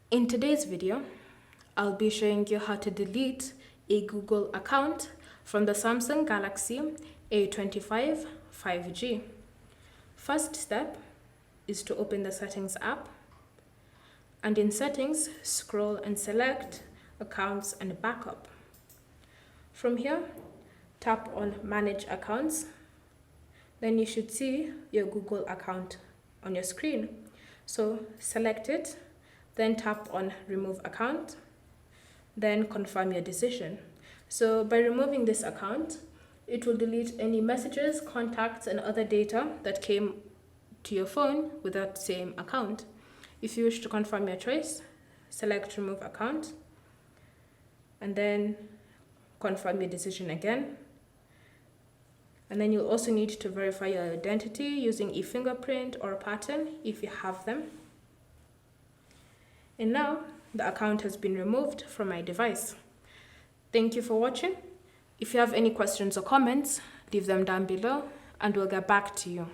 In today's video, I'll be showing you how to delete a Google account from the Samsung Galaxy A25 5G. First step is to open the Settings app, and in Settings, scroll and select Accounts and Backup. From here, tap on Manage Accounts. Then you should see your Google account on your screen. So select it, then tap on Remove Account, then confirm your decision. So by removing this account, it will delete any messages, contacts, and other data that came to your phone with that same account. If you wish to confirm your choice, select Remove Account, and then confirm your decision again. And then you'll also need to verify your identity using a fingerprint or a pattern if you have them. And now the account has been removed from my device. Thank you for watching. If you have any questions or comments, leave them down below and we'll get back to you.